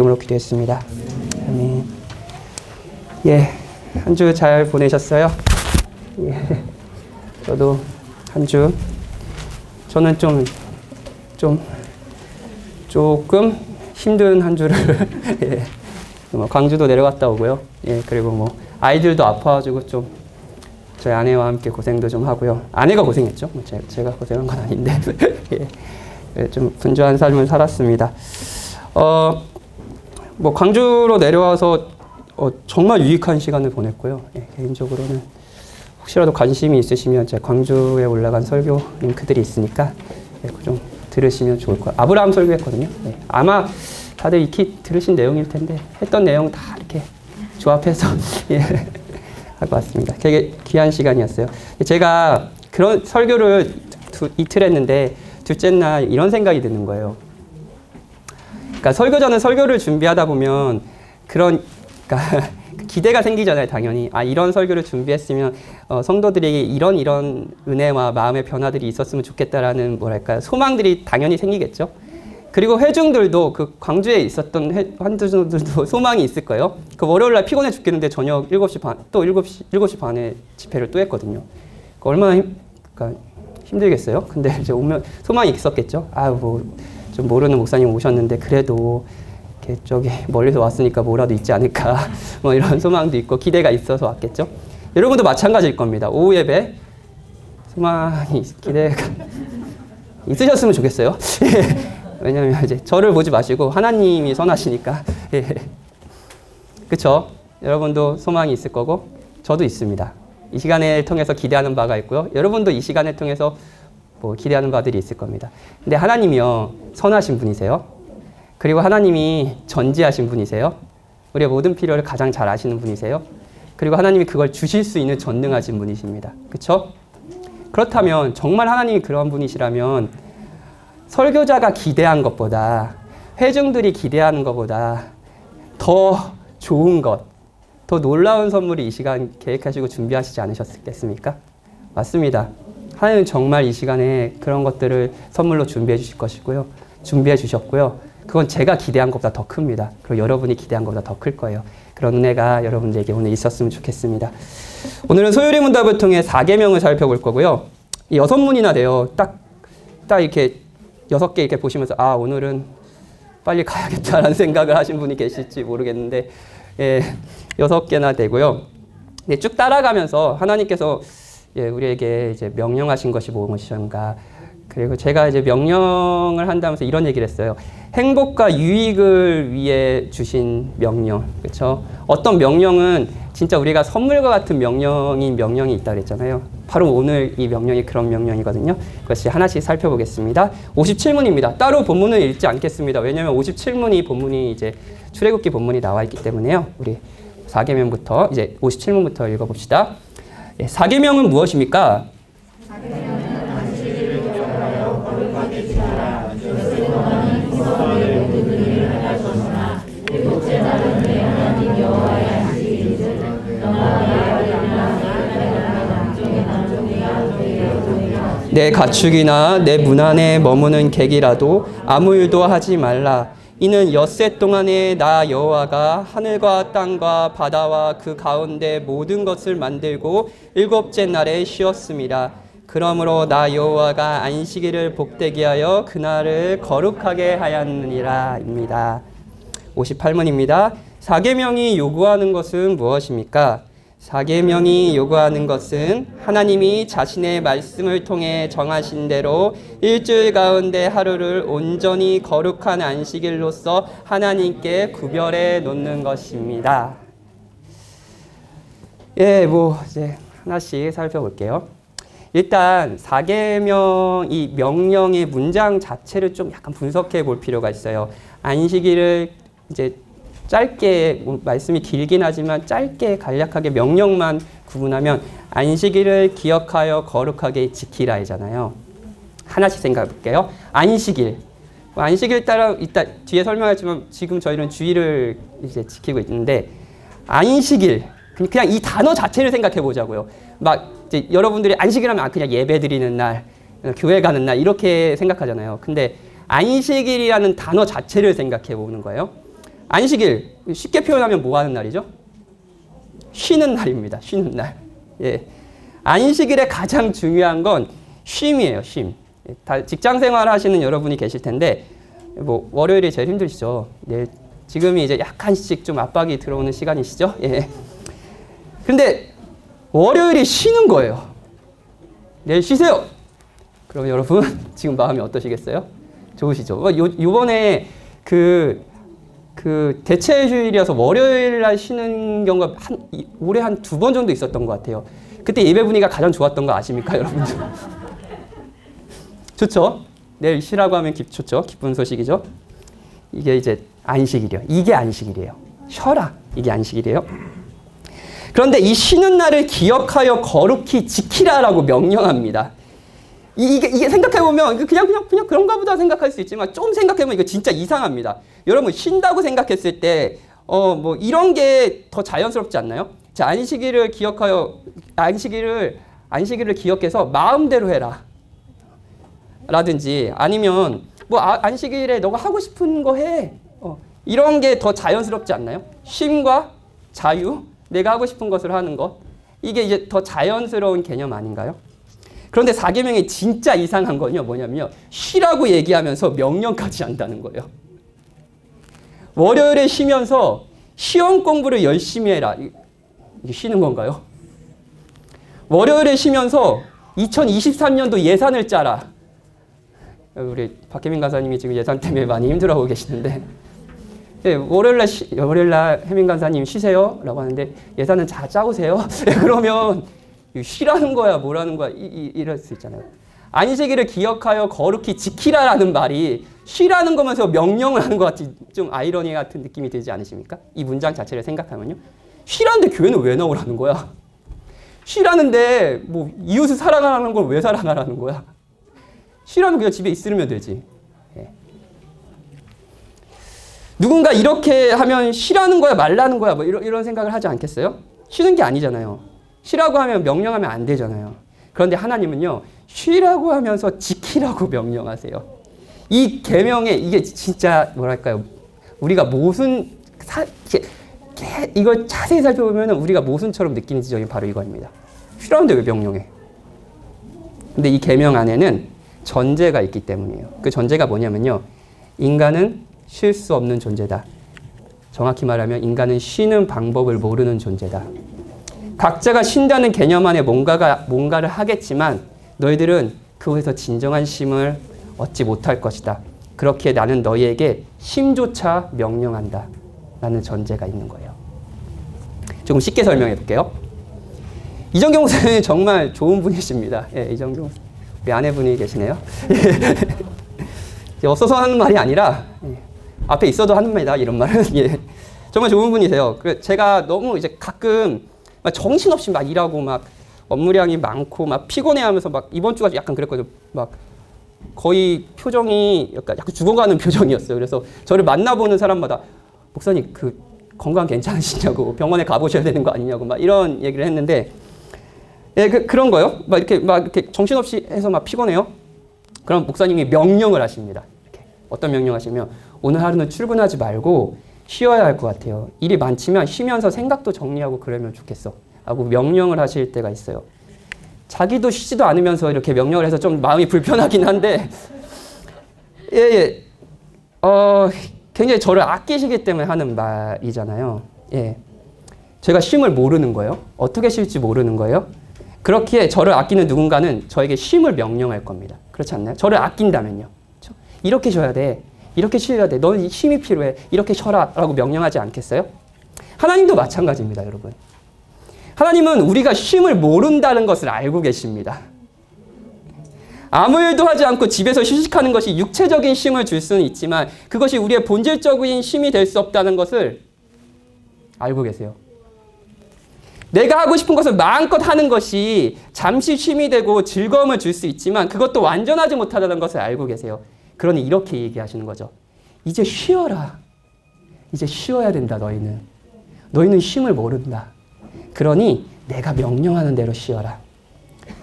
이름으로 기도했습니다. 아멘. 예, 한 주 잘 보내셨어요? 예, 저도 한 주, 저는 조금 힘든 한 주를 예, 광주도 내려갔다 오고요. 예, 그리고 아이들도 아파가지고 좀 저희 아내와 함께 고생도 좀 하고요. 아내가 고생했죠. 제가 고생한 건 아닌데 예, 좀 분주한 삶을 살았습니다. 광주로 내려와서 정말 유익한 시간을 보냈고요. 예, 개인적으로는 혹시라도 관심이 있으시면 제 광주에 올라간 설교 링크들이 있으니까 예, 좀 들으시면 좋을 거예요. 아브라함 설교했거든요. 예, 아마 다들 익히 들으신 내용일 텐데 했던 내용 다 이렇게 조합해서 예, 하고 왔습니다. 되게 귀한 시간이었어요. 제가 그런 설교를 이틀 했는데 둘째 날 이런 생각이 드는 거예요. 그러니까 설교자는 설교를 준비하다 보면 그러니까 기대가 생기잖아요, 당연히. 이런 설교를 준비했으면 성도들에게 이런 은혜와 마음의 변화들이 있었으면 좋겠다라는 소망들이 당연히 생기겠죠. 그리고 회중들도 그 광주에 있었던 환주들도 소망이 있을 거예요. 그 월요일 날 피곤해 죽겠는데 저녁 7시 반, 또 7시 반에 집회를 또 했거든요. 얼마나 힘들겠어요? 근데 이제 오면 소망이 있었겠죠. 좀 모르는 목사님 오셨는데 그래도 이렇게 저기 멀리서 왔으니까 뭐라도 있지 않을까 이런 소망도 있고 기대가 있어서 왔겠죠. 여러분도 마찬가지일 겁니다. 오후 예배 소망이 기대가 있으셨으면 좋겠어요. 왜냐면 이제 저를 보지 마시고 하나님이 선하시니까 그쵸? 여러분도 소망이 있을 거고 저도 있습니다. 이 시간을 통해서 기대하는 바가 있고요. 여러분도 이 시간을 통해서 기대하는 바들이 있을 겁니다. 근데 하나님이요 선하신 분이세요. 그리고 하나님이 전지하신 분이세요. 우리의 모든 필요를 가장 잘 아시는 분이세요. 그리고 하나님이 그걸 주실 수 있는 전능하신 분이십니다. 그렇죠? 그렇다면 정말 하나님이 그런 분이시라면 설교자가 기대한 것보다 회중들이 기대하는 것보다 더 좋은 것, 더 놀라운 선물이 이 시간 계획하시고 준비하시지 않으셨겠습니까? 맞습니다. 하나님은 정말 이 시간에 그런 것들을 선물로 준비해 주실 것이고요. 준비해 주셨고요. 그건 제가 기대한 것보다 더 큽니다. 그리고 여러분이 기대한 것보다 더 클 거예요. 그런 은혜가 여러분들에게 오늘 있었으면 좋겠습니다. 오늘은 소요리 문답을 통해 4계명을 살펴볼 거고요. 이 6문이나 돼요. 딱 이렇게 6개 이렇게 보시면서 오늘은 빨리 가야겠다라는 생각을 하신 분이 계실지 모르겠는데 6개나 되고요. 쭉 따라가면서 하나님께서 우리에게 이제 명령하신 것이 무엇인가. 그리고 제가 이제 명령을 한다면서 이런 얘기를 했어요. 행복과 유익을 위해 주신 명령. 그렇죠? 어떤 명령은 진짜 우리가 선물과 같은 명령이 있다고 그랬잖아요. 바로 오늘 이 명령이 그런 명령이거든요. 그것이 하나씩 살펴보겠습니다. 57문입니다. 따로 본문을 읽지 않겠습니다. 왜냐하면 57문이 본문이 이제 출애굽기 본문이 나와 있기 때문에요. 우리 4계명부터 이제 57문부터 읽어봅시다. 4계명은 무엇입니까? 4계명은 안식일을 조절하여 거룩하게 지내라. 엿새 동안은 구성의 모든 일을 하라 줬으나 일곱째 날은 내 하나님 여호와의 안식일이니 너와 내 아들이나 내 남종이나 내 가축이나 내 문 안에 머무는 객이라도 아무 일도 하지 말라. 이는 엿새 동안에 나 여호와가 하늘과 땅과 바다와 그 가운데 모든 것을 만들고 일곱째 날에 쉬었습니다. 그러므로 나 여호와가 안식일을 복되게 하여 그날을 거룩하게 하였느니라 입니다. 58문입니다. 4계명이 요구하는 것은 무엇입니까? 4계명이 요구하는 것은 하나님이 자신의 말씀을 통해 정하신 대로 일주일 가운데 하루를 온전히 거룩한 안식일로서 하나님께 구별해 놓는 것입니다. 이제 하나씩 살펴볼게요. 일단 4계명 이 명령의 문장 자체를 좀 약간 분석해 볼 필요가 있어요. 안식일을 이제 짧게 말씀이 길긴 하지만 짧게 간략하게 명령만 구분하면 안식일을 기억하여 거룩하게 지키라이잖아요. 하나씩 생각해 볼게요. 안식일. 안식일 따라 이따 뒤에 설명하지만 지금 저희는 주일을 이제 지키고 있는데 안식일 그냥 이 단어 자체를 생각해 보자고요. 이제 여러분들이 안식일하면 그냥 예배 드리는 날, 교회 가는 날 이렇게 생각하잖아요. 근데 안식일이라는 단어 자체를 생각해 보는 거예요. 안식일 쉽게 표현하면 뭐 하는 날이죠? 쉬는 날입니다. 쉬는 날. 예. 안식일에 가장 중요한 건 쉼이에요. 쉼. 다 직장 생활 하시는 여러분이 계실 텐데 뭐 월요일이 제일 힘드시죠. 네. 지금이 이제 약간씩 좀 압박이 들어오는 시간이시죠. 예. 근데 월요일이 쉬는 거예요. 내일 쉬세요. 그럼 여러분 지금 마음이 어떠시겠어요? 좋으시죠? 요번에 그 대체 휴일이어서 월요일 날 쉬는 경우가 올해 한 2번 정도 있었던 것 같아요. 그때 예배 분위기가 가장 좋았던 거 아십니까, 여러분들? 좋죠? 내일 쉬라고 하면 좋죠? 기쁜 소식이죠? 이게 이제 안식일이에요. 이게 안식일이에요. 쉬어라. 이게 안식일이에요. 그런데 이 쉬는 날을 기억하여 거룩히 지키라라고 명령합니다. 이게 생각해보면 그냥 그런가 보다 생각할 수 있지만 좀 생각해보면 이거 진짜 이상합니다. 여러분 쉰다고 생각했을 때 뭐 이런 게 더 자연스럽지 않나요? 자, 안식일을 기억해서 마음대로 해라. 라든지 아니면 뭐 안식일에 너가 하고 싶은 거 해. 이런 게 더 자연스럽지 않나요? 쉼과 자유, 내가 하고 싶은 것을 하는 것. 이게 이제 더 자연스러운 개념 아닌가요? 그런데 4계명이 진짜 이상한 건요, 뭐냐면요. 쉬라고 얘기하면서 명령까지 한다는 거예요. 월요일에 쉬면서 시험 공부를 열심히 해라. 이게 쉬는 건가요? 월요일에 쉬면서 2023년도 예산을 짜라. 우리 박혜민 간사님이 지금 예산 때문에 많이 힘들어하고 계시는데 네, 월요일날 혜민 간사님 쉬세요 라고 하는데 예산은 잘 짜오세요. 그러면 쉬라는 거야 뭐라는 거야 이럴 수 있잖아요. 안식일을 기억하여 거룩히 지키라라는 말이 쉬라는 거면서 명령을 하는 것 같이 좀 아이러니 같은 느낌이 들지 않으십니까? 이 문장 자체를 생각하면요. 쉬라는데 교회는 왜 나오라는 거야? 쉬라는데 뭐 이웃을 사랑하라는 걸 왜 사랑하라는 거야? 쉬라면 그냥 집에 있으면 되지. 예. 누군가 이렇게 하면 쉬라는 거야 말라는 거야 뭐 이런 생각을 하지 않겠어요? 쉬는 게 아니잖아요. 쉬라고 하면 명령하면 안 되잖아요. 그런데 하나님은요. 쉬라고 하면서 지키라고 명령하세요. 이 계명에 이게 진짜 뭐랄까요? 우리가 모순 이걸 자세히 살펴보면 우리가 모순처럼 느끼는 지점이 바로 이거입니다. 쉬라는데 왜 명령해? 근데 이 계명 안에는 전제가 있기 때문이에요. 그 전제가 뭐냐면요. 인간은 쉴 수 없는 존재다. 정확히 말하면 인간은 쉬는 방법을 모르는 존재다. 각자가 쉰다는 개념 안에 뭔가를 하겠지만 너희들은 그곳에서 진정한 쉼을 얻지 못할 것이다. 그렇게 나는 너희에게 쉼조차 명령한다. 라는 전제가 있는 거예요. 조금 쉽게 설명해 볼게요. 이정경 목사님 정말 좋은 분이십니다. 예, 이정경 목사님. 우리 아내분이 계시네요. 없어서 하는 말이 아니라 앞에 있어도 하는 말이다 이런 말은 예. 정말 좋은 분이세요. 제가 너무 이제 가끔 막 정신없이 막 일하고 막 업무량이 많고 막 피곤해하면서 막 이번 주가 약간 그랬거든요. 막 거의 표정이 약간 죽어가는 표정이었어요. 그래서 저를 만나보는 사람마다 목사님 그 건강 괜찮으시냐고 병원에 가보셔야 되는 거 아니냐고 막 이런 얘기를 했는데 예, 그런 거요. 막 이렇게 정신없이 해서 막 피곤해요. 그럼 목사님이 명령을 하십니다. 이렇게. 어떤 명령하시면 오늘 하루는 출근하지 말고 쉬어야 할 것 같아요. 일이 많지만 쉬면서 생각도 정리하고 그러면 좋겠어. 하고 명령을 하실 때가 있어요. 자기도 쉬지도 않으면서 이렇게 명령을 해서 좀 마음이 불편하긴 한데 예. 굉장히 저를 아끼시기 때문에 하는 말이잖아요. 예. 제가 쉼을 모르는 거예요. 어떻게 쉴지 모르는 거예요. 그렇기에 저를 아끼는 누군가는 저에게 쉼을 명령할 겁니다. 그렇지 않나요? 저를 아낀다면요. 그렇죠? 이렇게 쉬어야 돼. 이렇게 쉬어야 돼. 너는 쉼이 필요해. 이렇게 쉬어라. 라고 명령하지 않겠어요? 하나님도 마찬가지입니다, 여러분. 하나님은 우리가 쉼을 모른다는 것을 알고 계십니다. 아무 일도 하지 않고 집에서 휴식하는 것이 육체적인 쉼을 줄 수는 있지만 그것이 우리의 본질적인 쉼이 될 수 없다는 것을 알고 계세요. 내가 하고 싶은 것을 마음껏 하는 것이 잠시 쉼이 되고 즐거움을 줄 수 있지만 그것도 완전하지 못하다는 것을 알고 계세요. 그러니 이렇게 얘기하시는 거죠. 이제 쉬어라. 이제 쉬어야 된다, 너희는. 너희는 쉼을 모른다. 그러니 내가 명령하는 대로 쉬어라.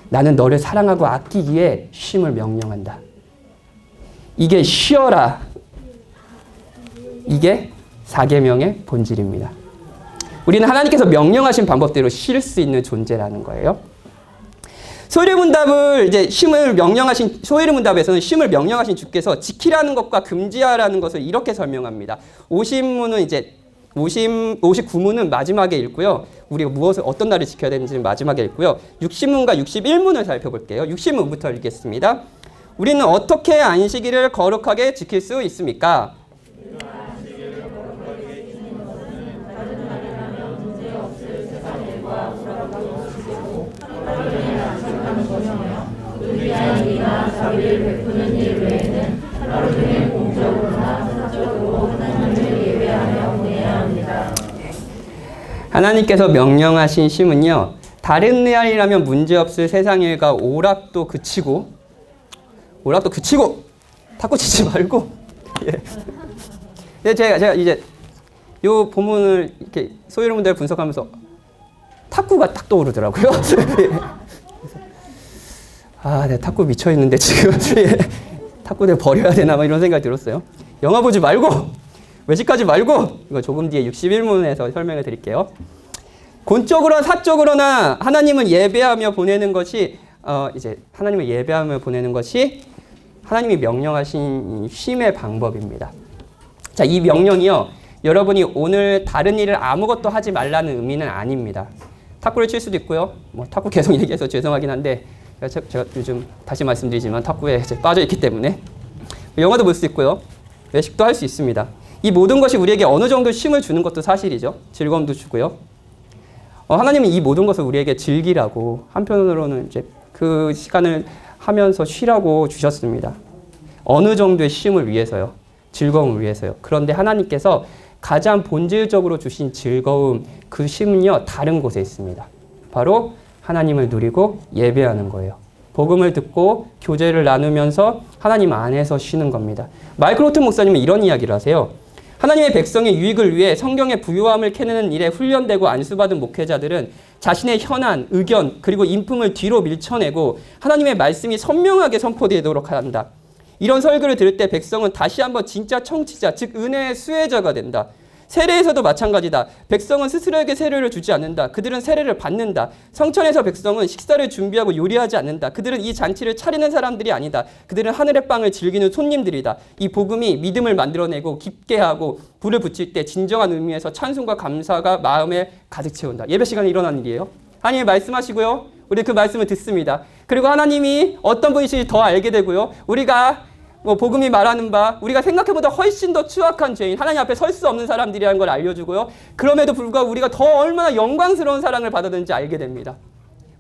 나는 너를 사랑하고 아끼기에 쉼을 명령한다. 이게 쉬어라. 이게 4계명의 본질입니다. 우리는 하나님께서 명령하신 방법대로 쉴 수 있는 존재라는 거예요. 소위문답을 이제 소위문답에서는 쉼을 명령하신 주께서 지키라는 것과 금지하라는 것을 이렇게 설명합니다. 59문은 마지막에 읽고요. 우리가 어떤 날을 지켜야 되는지는 마지막에 읽고요. 60문과 61문을 살펴볼게요. 60문부터 읽겠습니다. 우리는 어떻게 안식일을 거룩하게 지킬 수 있습니까? 자비를 베푸는 일 외에는 하루 종일 공적으로나 사적으로 하나님을 예배하며 보내야 합니다. 하나님께서 명령하신 쉼은요, 다른 날이라면 문제없을 세상 일과 오락도 그치고 탁구 치지 말고 제가 이제 요 본문을 이렇게 소위문답을 분석하면서 탁구가 딱 떠오르더라고요. 내가 탁구 미쳐있는데 지금 탁구 내가 버려야 되나 이런 생각이 들었어요. 영화 보지 말고 외식하지 말고 이거 조금 뒤에 61문에서 설명을 드릴게요. 본적으로나 사적으로나 하나님을 예배하며 보내는 것이 하나님이 명령하신 쉼의 방법입니다. 자, 이 명령이요, 여러분이 오늘 다른 일을 아무것도 하지 말라는 의미는 아닙니다. 탁구를 칠 수도 있고요. 탁구 계속 얘기해서 죄송하긴 한데 제가 요즘 다시 말씀드리지만 탁구에 이제 빠져있기 때문에 영화도 볼 수 있고요. 외식도 할 수 있습니다. 이 모든 것이 우리에게 어느 정도 쉼을 주는 것도 사실이죠. 즐거움도 주고요. 하나님은 이 모든 것을 우리에게 즐기라고, 한편으로는 이제 그 시간을 하면서 쉬라고 주셨습니다. 어느 정도의 쉼을 위해서요. 즐거움을 위해서요. 그런데 하나님께서 가장 본질적으로 주신 즐거움, 그 쉼은요, 다른 곳에 있습니다. 바로 하나님을 누리고 예배하는 거예요. 복음을 듣고 교제를 나누면서 하나님 안에서 쉬는 겁니다. 마이클 호튼 목사님은 이런 이야기를 하세요. 하나님의 백성의 유익을 위해 성경의 부요함을 캐내는 일에 훈련되고 안수받은 목회자들은 자신의 현안, 의견, 그리고 인품을 뒤로 밀쳐내고 하나님의 말씀이 선명하게 선포되도록 한다. 이런 설교를 들을 때 백성은 다시 한번 진짜 청취자, 즉 은혜의 수혜자가 된다. 세례에서도 마찬가지다. 백성은 스스로에게 세례를 주지 않는다. 그들은 세례를 받는다. 성천에서 백성은 식사를 준비하고 요리하지 않는다. 그들은 이 잔치를 차리는 사람들이 아니다. 그들은 하늘의 빵을 즐기는 손님들이다. 이 복음이 믿음을 만들어내고 깊게 하고 불을 붙일 때 진정한 의미에서 찬송과 감사가 마음에 가득 채운다. 예배 시간에 일어난 일이에요. 하나님이 말씀하시고요. 우리 그 말씀을 듣습니다. 그리고 하나님이 어떤 분이신지 더 알게 되고요. 우리가 복음이 말하는 바 우리가 생각해보다 훨씬 더 추악한 죄인, 하나님 앞에 설 수 없는 사람들이라는 걸 알려주고요. 그럼에도 불구하고 우리가 더 얼마나 영광스러운 사랑을 받았는지 알게 됩니다.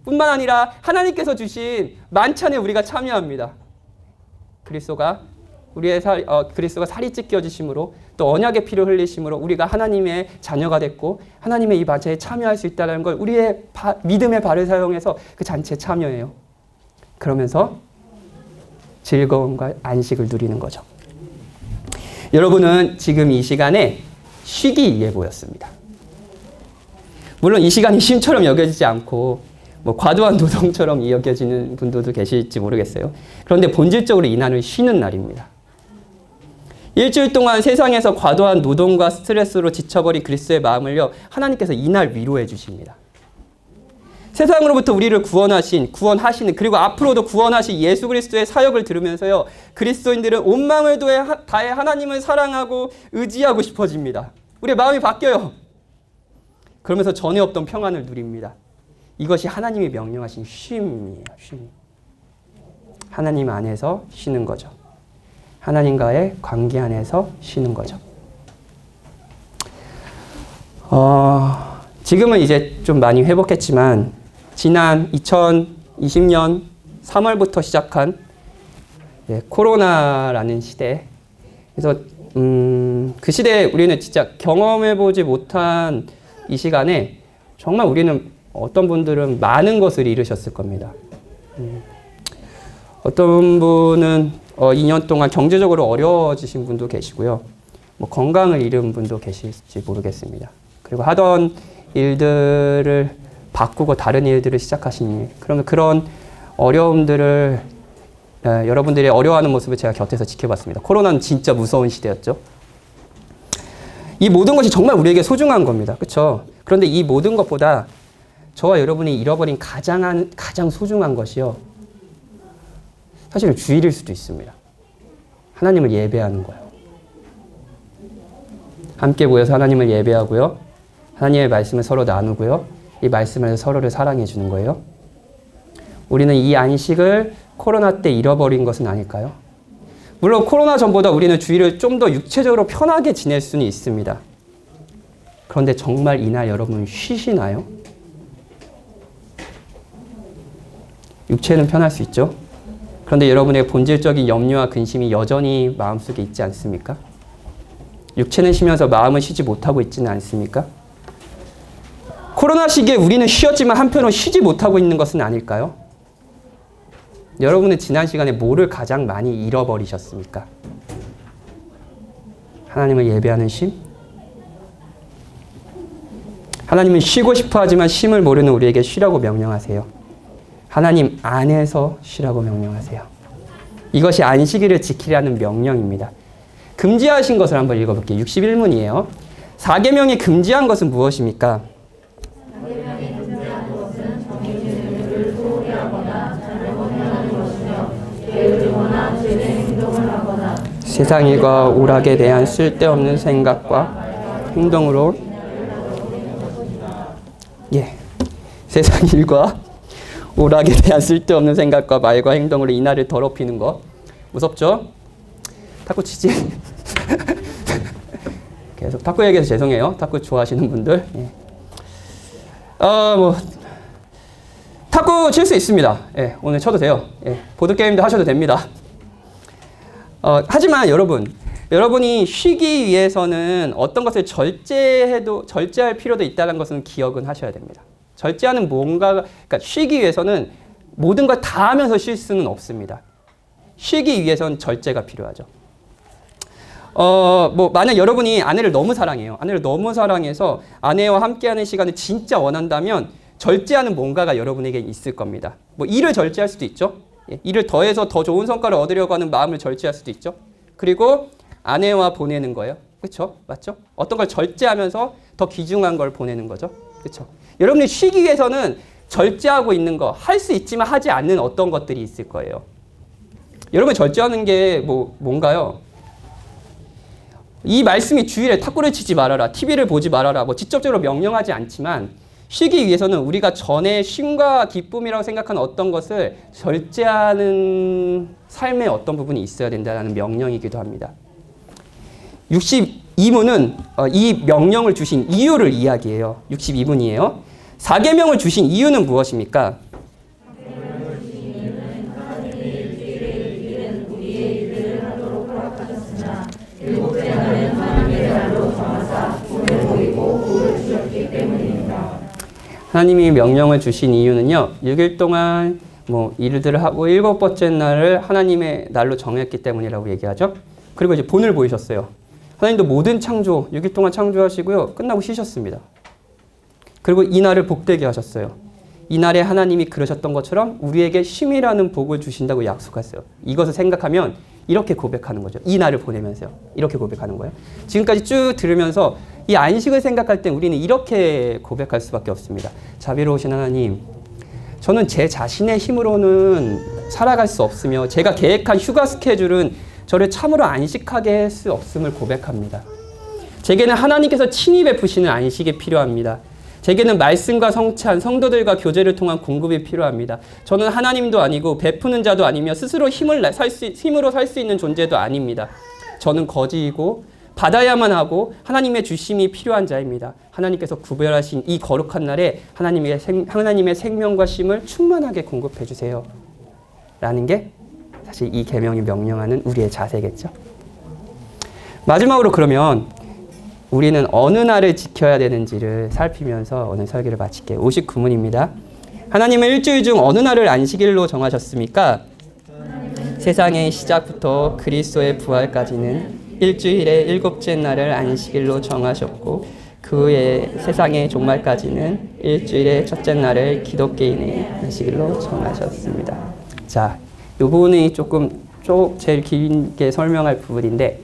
뿐만 아니라 하나님께서 주신 만찬에 우리가 참여합니다. 그리스도가 살이 찢겨지심으로 또 언약의 피를 흘리심으로 우리가 하나님의 자녀가 됐고 하나님의 이 만찬에 참여할 수 있다는 걸 우리의 믿음의 발을 사용해서 그 잔치에 참여해요. 그러면서 즐거움과 안식을 누리는 거죠. 여러분은 지금 이 시간에 쉬기 위해 모였습니다. 물론 이 시간이 쉼처럼 여겨지지 않고 과도한 노동처럼 여겨지는 분들도 계실지 모르겠어요. 그런데 본질적으로 이 날은 쉬는 날입니다. 일주일 동안 세상에서 과도한 노동과 스트레스로 지쳐버린 그리스도의 마음을요, 하나님께서 이날 위로해 주십니다. 세상으로부터 우리를 구원하시는 그리고 앞으로도 구원하실 예수 그리스도의 사역을 들으면서요, 그리스도인들은 온 마음을 다해 하나님을 사랑하고 의지하고 싶어집니다. 우리의 마음이 바뀌어요. 그러면서 전에 없던 평안을 누립니다. 이것이 하나님이 명령하신 쉼이에요. 쉼. 하나님 안에서 쉬는 거죠. 하나님과의 관계 안에서 쉬는 거죠. 지금은 이제 좀 많이 회복했지만 지난 2020년 3월부터 시작한 코로나라는 시대, 그래서 그 시대에 우리는 진짜 경험해보지 못한 이 시간에 정말 우리는 어떤 분들은 많은 것을 잃으셨을 겁니다. 어떤 분은 2년 동안 경제적으로 어려워지신 분도 계시고요. 건강을 잃은 분도 계실지 모르겠습니다. 그리고 하던 일들을 바꾸고 다른 일들을 시작하신 일. 그러면 그런 어려움들을 여러분들이 어려워하는 모습을 제가 곁에서 지켜봤습니다. 코로나는 진짜 무서운 시대였죠. 이 모든 것이 정말 우리에게 소중한 겁니다. 그렇죠? 그런데 이 모든 것보다 저와 여러분이 잃어버린 가장 소중한 것이요. 사실은 주일일 수도 있습니다. 하나님을 예배하는 거예요. 함께 모여서 하나님을 예배하고요. 하나님의 말씀을 서로 나누고요. 이 말씀을 서로를 사랑해 주는 거예요. 우리는 이 안식을 코로나 때 잃어버린 것은 아닐까요? 물론 코로나 전보다 우리는 주일을 좀 더 육체적으로 편하게 지낼 수는 있습니다. 그런데 정말 이날 여러분 쉬시나요? 육체는 편할 수 있죠. 그런데 여러분의 본질적인 염려와 근심이 여전히 마음속에 있지 않습니까? 육체는 쉬면서 마음은 쉬지 못하고 있지는 않습니까? 코로나 시기에 우리는 쉬었지만 한편으로 쉬지 못하고 있는 것은 아닐까요? 여러분은 지난 시간에 뭐를 가장 많이 잃어버리셨습니까? 하나님을 예배하는 쉼? 하나님은 쉬고 싶어 하지만 쉼을 모르는 우리에게 쉬라고 명령하세요. 하나님 안에서 쉬라고 명령하세요. 이것이 안식일을 지키라는 명령입니다. 금지하신 것을 한번 읽어볼게요. 61문이에요. 4계명이 금지한 것은 무엇입니까? 4계명이 금지한 것은 정해진 소홀히 하거나 잘못하는 것이며 게으르거나 죄된 행동을 하거나 세상 일과 오락에 대한 쓸데없는 생각과 행동으로 세상 일과 오락에 대한 쓸데없는 생각과 말과 행동으로 이날을 더럽히는 것. 무섭죠? 탁구 치지? 계속 탁구 얘기해서 죄송해요. 탁구 좋아하시는 분들. 탁구 칠 수 있습니다. 오늘 쳐도 돼요. 보드게임도 하셔도 됩니다. 하지만 여러분이 쉬기 위해서는 어떤 것을 절제할 필요도 있다는 것은 기억은 하셔야 됩니다. 절제하는 그러니까 쉬기 위해서는 모든 걸 다 하면서 쉴 수는 없습니다. 쉬기 위해서는 절제가 필요하죠. 만약 여러분이 아내를 너무 사랑해요. 아내를 너무 사랑해서 아내와 함께하는 시간을 진짜 원한다면 절제하는 뭔가가 여러분에게 있을 겁니다. 일을 절제할 수도 있죠. 일을 더해서 더 좋은 성과를 얻으려고 하는 마음을 절제할 수도 있죠. 그리고 아내와 보내는 거예요. 그렇죠? 맞죠? 어떤 걸 절제하면서 더 귀중한 걸 보내는 거죠. 그렇죠? 여러분이 쉬기 위해서는 절제하고 있는 거, 할 수 있지만 하지 않는 어떤 것들이 있을 거예요. 여러분 절제하는 게 뭔가요? 이 말씀이 주일에 탁구를 치지 말아라, TV를 보지 말아라, 직접적으로 명령하지 않지만 쉬기 위해서는 우리가 전에 쉼과 기쁨이라고 생각하는 어떤 것을 절제하는 삶의 어떤 부분이 있어야 된다는 명령이기도 합니다. 62문은 이 명령을 주신 이유를 이야기해요. 62문이에요. 4계명을 주신 이유는 무엇입니까? 하나님이 명령을 주신 이유는요. 6일 동안 일들을 하고 7번째 날을 하나님의 날로 정했기 때문이라고 얘기하죠. 그리고 이제 본을 보이셨어요. 하나님도 모든 창조 6일 동안 창조하시고요. 끝나고 쉬셨습니다. 그리고 이 날을 복되게 하셨어요. 이 날에 하나님이 그러셨던 것처럼 우리에게 쉼이라는 복을 주신다고 약속했어요. 이것을 생각하면 이렇게 고백하는 거죠. 이 날을 보내면서요. 이렇게 고백하는 거예요. 지금까지 쭉 들으면서 이 안식을 생각할 때 우리는 이렇게 고백할 수밖에 없습니다. 자비로우신 하나님, 저는 제 자신의 힘으로는 살아갈 수 없으며 제가 계획한 휴가 스케줄은 저를 참으로 안식하게 할 수 없음을 고백합니다. 제게는 하나님께서 친히 베푸시는 안식이 필요합니다. 제게는 말씀과 성찬, 성도들과 교제를 통한 공급이 필요합니다. 저는 하나님도 아니고 베푸는 자도 아니며 스스로 힘으로 살 수 있는 존재도 아닙니다. 저는 거지이고 받아야만 하고 하나님의 주심이 필요한 자입니다. 하나님께서 구별하신 이 거룩한 날에 하나님의 생명과 쉼을 충만하게 공급해 주세요. 라는 게 사실 이 계명이 명령하는 우리의 자세겠죠. 마지막으로 그러면 우리는 어느 날을 지켜야 되는지를 살피면서 오늘 설교를 마칠게요. 59문입니다. 하나님은 일주일 중 어느 날을 안식일로 정하셨습니까? 세상의 시작부터 그리스도의 부활까지는 일주일의 7째 날을 안식일로 정하셨고 그 후에 세상의 종말까지는 일주일의 첫째 날을 기독교인의 안식일로 정하셨습니다. 자, 이 부분이 조금 제일 길게 설명할 부분인데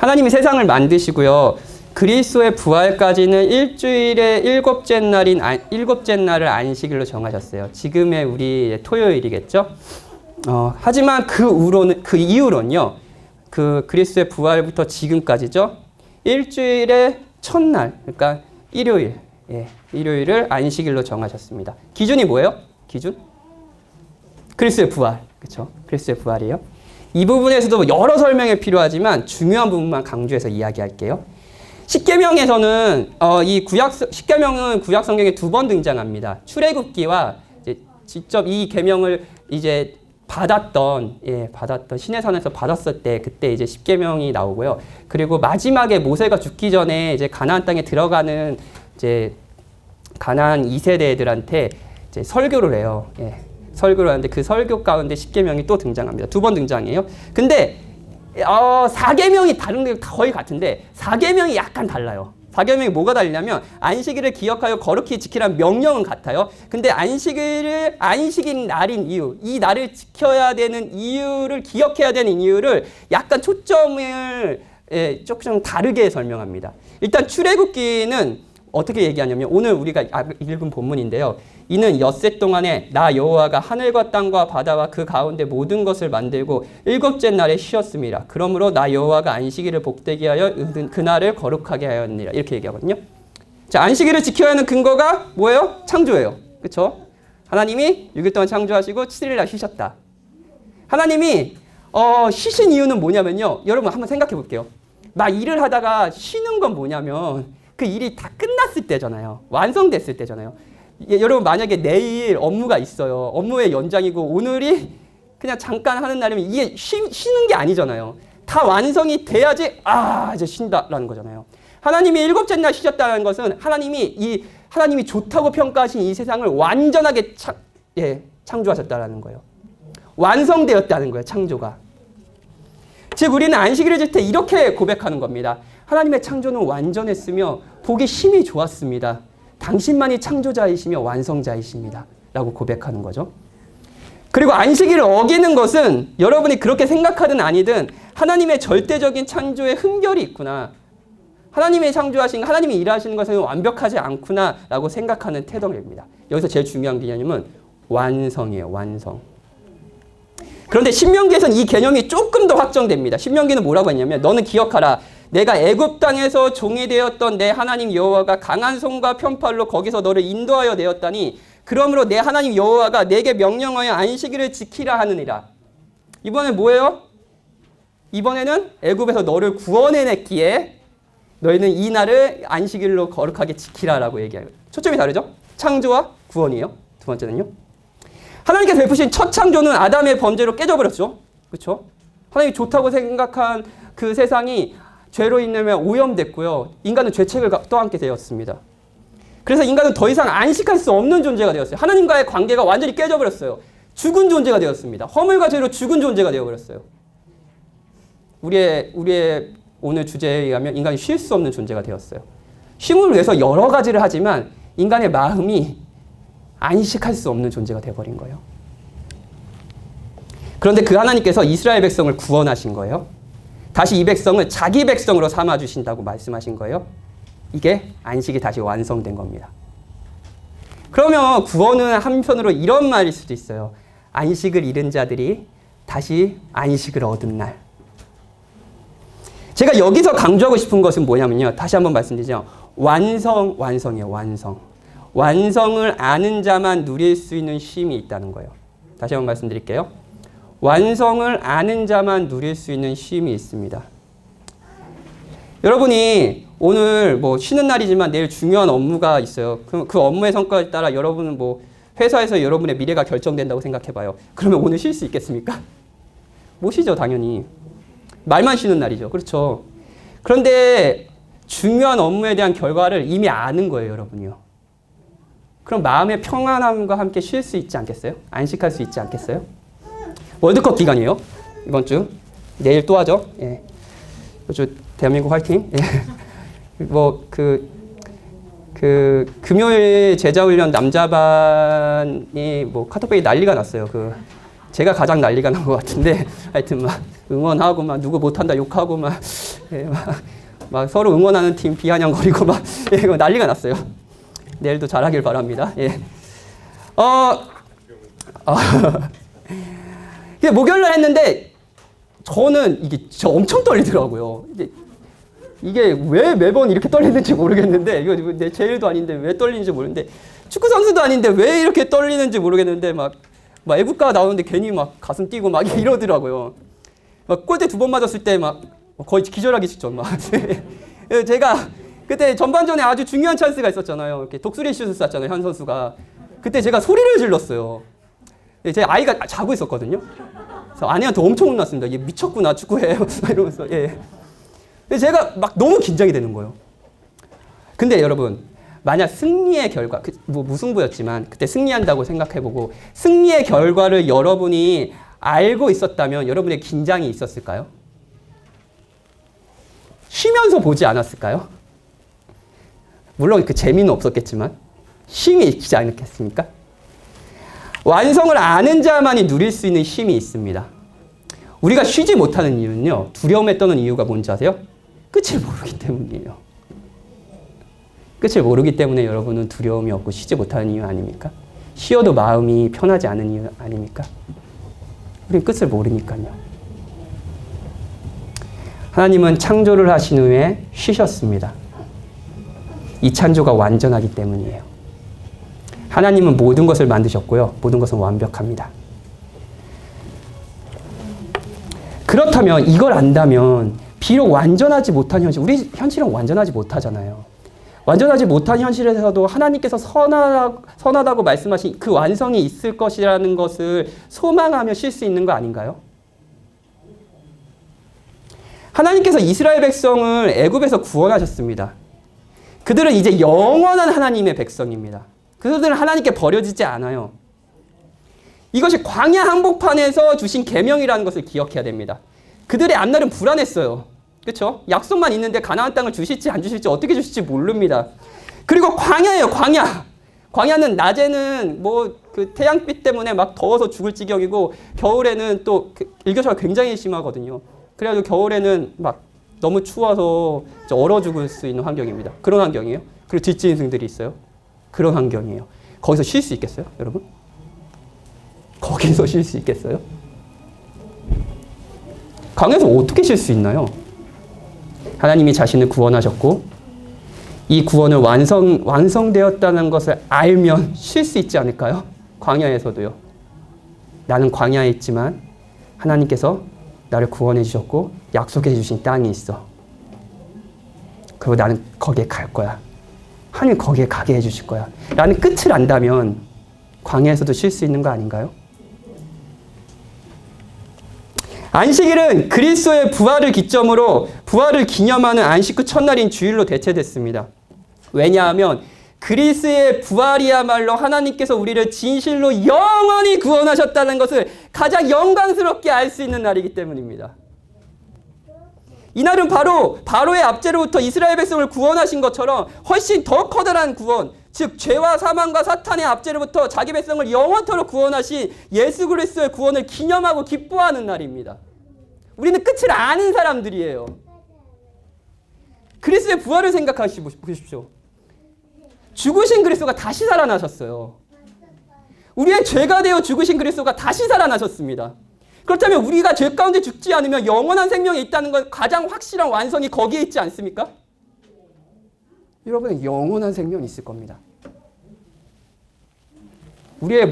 하나님이 세상을 만드시고요. 그리스도의 부활까지는 일주일의 일곱째 날을 안식일로 정하셨어요. 지금의 우리 토요일이겠죠. 하지만 그 이후로는요. 그 그리스도의 부활부터 지금까지죠. 일주일의 첫날, 그러니까 일요일, 일요일을 안식일로 정하셨습니다. 기준이 뭐예요? 기준? 그리스도의 부활, 그렇죠? 그리스도의 부활이에요. 이 부분에서도 여러 설명이 필요하지만 중요한 부분만 강조해서 이야기할게요. 십계명에서는 십계명은 구약 성경에 2번 등장합니다. 출애굽기와 이제 직접 이 계명을 이제 받았던 시내산에서 받았을 때 그때 이제 십계명이 나오고요. 그리고 마지막에 모세가 죽기 전에 이제 가나안 땅에 들어가는 이제 가나안 2세대들한테 이제 설교를 해요. 설교를 하는데 그 설교 가운데 십계명이 또 등장합니다. 2번 등장해요. 근데 4계명이 다른 게 거의 같은데 4계명이 약간 달라요. 4계명이 뭐가 다르냐면 안식일을 기억하여 거룩히 지키라는 명령은 같아요. 근데 안식일 날인 이유, 이 날을 지켜야 되는 이유를 기억해야 되는 이유를 약간 초점을 조금 다르게 설명합니다. 일단 출애굽기는 어떻게 얘기하냐면 오늘 우리가 읽은 본문인데요. 이는 엿새 동안에 나 여호와가 하늘과 땅과 바다와 그 가운데 모든 것을 만들고 일곱째 날에 쉬었습니다. 그러므로 나 여호와가 안식일을 복되게 하여 그날을 거룩하게 하였느니라. 이렇게 얘기하거든요. 자, 안식일을 지켜야 하는 근거가 뭐예요? 창조예요. 그렇죠? 하나님이 6일 동안 창조하시고 7일 날 쉬셨다. 하나님이 쉬신 이유는 뭐냐면요. 여러분 한번 생각해 볼게요. 막 일을 하다가 쉬는 건 뭐냐면 그 일이 다 끝났을 때잖아요. 완성됐을 때잖아요. 여러분 만약에 내일 업무가 있어요. 업무의 연장이고 오늘이 그냥 잠깐 하는 날이면 이게 쉬는 게 아니잖아요. 다 완성이 돼야지 이제 쉰다라는 거잖아요. 하나님이 일곱째 날 쉬셨다는 것은 하나님이 좋다고 평가하신 이 세상을 완전하게 창조하셨다라는 거예요. 완성되었다는 거예요. 창조가. 즉 우리는 안식일을 지킬 때 이렇게 고백하는 겁니다. 하나님의 창조는 완전했으며 보기 심히 좋았습니다. 당신만이 창조자이시며 완성자이십니다. 라고 고백하는 거죠. 그리고 안식일을 어기는 것은 여러분이 그렇게 생각하든 아니든 하나님의 절대적인 창조에 흠결이 있구나. 하나님이 일하시는 것은 완벽하지 않구나 라고 생각하는 태도입니다. 여기서 제일 중요한 개념은 완성이에요. 완성. 그런데 신명기에서는 이 개념이 조금 더 확정됩니다. 신명기는 뭐라고 했냐면 너는 기억하라. 내가 애굽 땅에서 종이 되었던 내 하나님 여호와가 강한 손과 편팔로 거기서 너를 인도하여 내었다니 그러므로 내 하나님 여호와가 내게 명령하여 안식일을 지키라 하느니라. 이번엔 뭐예요? 이번에는 애굽에서 너를 구원해냈기에 너희는 이 날을 안식일로 거룩하게 지키라라고 얘기해요. 초점이 다르죠? 창조와 구원이에요. 두 번째는요. 하나님께서 베푸신 첫 창조는 아담의 범죄로 깨져버렸죠. 그렇죠? 하나님이 좋다고 생각한 그 세상이 죄로 인하여 오염됐고요. 인간은 죄책을 떠안게 되었습니다. 그래서 인간은 더 이상 안식할 수 없는 존재가 되었어요. 하나님과의 관계가 완전히 깨져버렸어요. 죽은 존재가 되었습니다. 허물과 죄로 죽은 존재가 되어버렸어요. 우리의 오늘 주제에 의하면 인간이 쉴 수 없는 존재가 되었어요. 쉼을 위해서 여러 가지를 하지만 인간의 마음이 안식할 수 없는 존재가 되어버린 거예요. 그런데 그 하나님께서 이스라엘 백성을 구원하신 거예요. 다시 이 백성을 자기 백성으로 삼아주신다고 말씀하신 거예요. 이게 안식이 다시 완성된 겁니다. 그러면 구원은 한편으로 이런 말일 수도 있어요. 안식을 잃은 자들이 다시 안식을 얻은 날. 제가 여기서 강조하고 싶은 것은 뭐냐면요. 다시 한번 말씀드리죠. 완성이에요. 완성을 아는 자만 누릴 수 있는 쉼이 있다는 거예요. 다시 한번 말씀드릴게요. 완성을 아는 자만 누릴 수 있는 쉼이 있습니다. 여러분이 오늘 쉬는 날이지만 내일 중요한 업무가 있어요. 그 업무의 성과에 따라 여러분은 회사에서 여러분의 미래가 결정된다고 생각해봐요. 그러면 오늘 쉴 수 있겠습니까? 못 쉬죠, 당연히. 말만 쉬는 날이죠. 그렇죠. 그런데 중요한 업무에 대한 결과를 이미 아는 거예요, 여러분이요. 그럼 마음의 평안함과 함께 쉴 수 있지 않겠어요? 안식할 수 있지 않겠어요? 월드컵 기간이에요. 이번 주. 내일 또 하죠. 예. 요즘 대한민국 화이팅. 예. 금요일 제자훈련 남자반이 카톡방에 난리가 났어요. 제가 가장 난리가 난 것 같은데 하여튼 응원하고 막 누구 못한다 욕하고 막, 예, 막 서로 응원하는 팀 비아냥거리고 막 예, 이거 난리가 났어요. 내일도 잘하길 바랍니다. 예. 목요일날 했는데 저는 이게 진짜 엄청 떨리더라고요. 이게 왜 매번 이렇게 떨리는지 모르겠는데 이거 내 제일도 아닌데 왜 떨리는지 모르는데 축구 선수도 아닌데 왜 이렇게 떨리는지 모르겠는데 막 애국가 나오는데 괜히 막 가슴 뛰고 막 이러더라고요. 막 골대 2번 맞았을 때 막 거의 기절하기 직전 막 제가 그때 전반전에 아주 중요한 찬스가 있었잖아요. 이렇게 독수리 슛을 쐈잖아요, 현 선수가. 그때 제가 소리를 질렀어요. 제 아이가 자고 있었거든요. 그래서 아내한테 엄청 혼났습니다. 얘 미쳤구나 축구해 이러면서. 예. 제가 막 너무 긴장이 되는 거예요. 근데 여러분, 만약 승리의 결과, 무승부였지만 그때 승리한다고 생각해보고 승리의 결과를 여러분이 알고 있었다면 여러분의 긴장이 있었을까요? 쉬면서 보지 않았을까요? 물론 그 재미는 없었겠지만 쉼이 있지 않겠습니까? 완성을 아는 자만이 누릴 수 있는 쉼이 있습니다. 우리가 쉬지 못하는 이유는요, 두려움에 떠는 이유가 뭔지 아세요? 끝을 모르기 때문이에요. 끝을 모르기 때문에 여러분은 두려움이 없고 쉬지 못하는 이유 아닙니까? 쉬어도 마음이 편하지 않은 이유 아닙니까? 우리는 끝을 모르니까요. 하나님은 창조를 하신 후에 쉬셨습니다. 이 창조가 완전하기 때문이에요. 하나님은 모든 것을 만드셨고요. 모든 것은 완벽합니다. 그렇다면 이걸 안다면 비록 완전하지 못한 현실, 우리 현실은 완전하지 못하잖아요. 완전하지 못한 현실에서도 하나님께서 선하다고 말씀하신 그 완성이 있을 것이라는 것을 소망하며 쉴 수 있는 거 아닌가요? 하나님께서 이스라엘 백성을 애굽에서 구원하셨습니다. 그들은 이제 영원한 하나님의 백성입니다. 그들은 하나님께 버려지지 않아요. 이것이 광야 한복판에서 주신 계명이라는 것을 기억해야 됩니다. 그들의 앞날은 불안했어요. 그렇죠? 약속만 있는데 가나안 땅을 주실지 안 주실지 어떻게 주실지 모릅니다. 그리고 광야예요, 광야. 광야는 낮에는 그 태양빛 때문에 막 더워서 죽을 지경이고 겨울에는 또 일교차가 굉장히 심하거든요. 그래가지고 겨울에는 막 너무 추워서 얼어 죽을 수 있는 환경입니다. 그런 환경이에요. 그리고 뒷짐승들이 있어요. 그런 환경이에요. 거기서 쉴 수 있겠어요, 여러분? 거기서 쉴 수 있겠어요? 광야에서 어떻게 쉴 수 있나요? 하나님이 자신을 구원하셨고 이 구원을 완성되었다는 것을 알면 쉴 수 있지 않을까요? 광야에서도요. 나는 광야에 있지만 하나님께서 나를 구원해 주셨고 약속해 주신 땅이 있어. 그리고 나는 거기에 갈 거야. 하나님 거기에 가게 해 주실 거야. 라는 끝을 안다면 광야에서도 쉴 수 있는 거 아닌가요? 안식일은 그리스도의 부활을 기점으로 부활을 기념하는 안식 후 첫날인 주일로 대체됐습니다. 왜냐하면 그리스도의 부활이야말로 하나님께서 우리를 진실로 영원히 구원하셨다는 것을 가장 영광스럽게 알 수 있는 날이기 때문입니다. 이날은 바로의 압제로부터 이스라엘 백성을 구원하신 것처럼 훨씬 더 커다란 구원, 즉 죄와 사망과 사탄의 압제로부터 자기 백성을 영원토록 구원하신 예수 그리스도의 구원을 기념하고 기뻐하는 날입니다. 우리는 끝을 아는 사람들이에요. 그리스도의 부활을 생각해 보십시오. 죽으신 그리스도가 다시 살아나셨어요. 우리의 죄가 되어 죽으신 그리스도가 다시 살아나셨습니다. 그렇다면 우리가 죄 가운데 죽지 않으면 영원한 생명이 있다는 것 가장 확실한 완성이 거기에 있지 않습니까? 여러분, 영원한 생명이 있을 겁니다. 우리의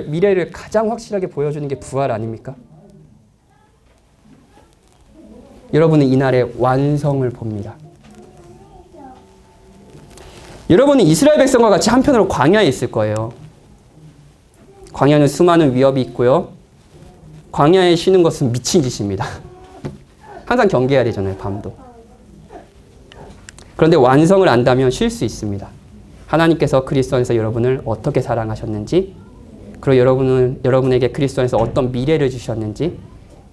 미래를 가장 확실하게 보여주는 게 부활 아닙니까? 여러분은 이날의 완성을 봅니다. 여러분은 이스라엘 백성과 같이 한편으로 광야에 있을 거예요. 광야는 수많은 위협이 있고요. 광야에 쉬는 것은 미친 짓입니다. 항상 경계해야 되잖아요, 밤도. 그런데 완성을 안다면 쉴 수 있습니다. 하나님께서 그리스도 안에서 여러분을 어떻게 사랑하셨는지, 그리고 여러분에게 그리스도 안에서 어떤 미래를 주셨는지,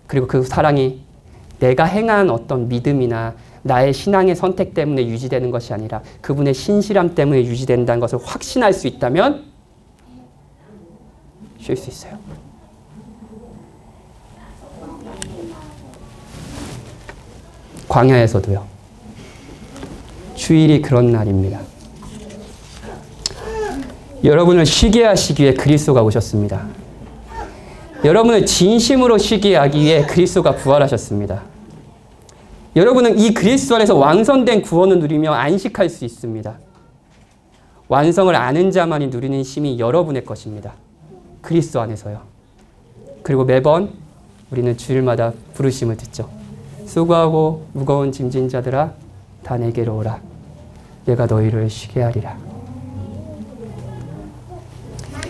그리고 그 사랑이 내가 행한 어떤 믿음이나 나의 신앙의 선택 때문에 유지되는 것이 아니라 그분의 신실함 때문에 유지된다는 것을 확신할 수 있다면 쉴 수 있어요. 광야에서도요. 주일이 그런 날입니다. 여러분을 쉬게 하시기 위해 그리스도가 오셨습니다. 여러분을 진심으로 쉬게 하기 위해 그리스도가 부활하셨습니다. 여러분은 이 그리스도 안에서 완성된 구원을 누리며 안식할 수 있습니다. 완성을 아는 자만이 누리는 쉼이 여러분의 것입니다. 그리스도 안에서요. 그리고 매번 우리는 주일마다 부르심을 듣죠. 수고하고 무거운 짐진 자들아 다 내게로 오라. 내가 너희를 쉬게 하리라.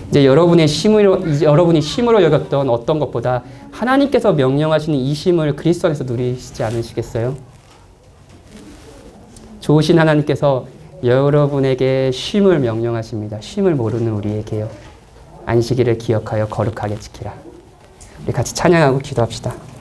이제 여러분이 쉼으로 여겼던 어떤 것보다 하나님께서 명령하시는 이 쉼을 그리스도 안에서 누리시지 않으시겠어요? 좋으신 하나님께서 여러분에게 쉼을 명령하십니다. 쉼을 모르는 우리에게요. 안식일을 기억하여 거룩하게 지키라. 우리 같이 찬양하고 기도합시다.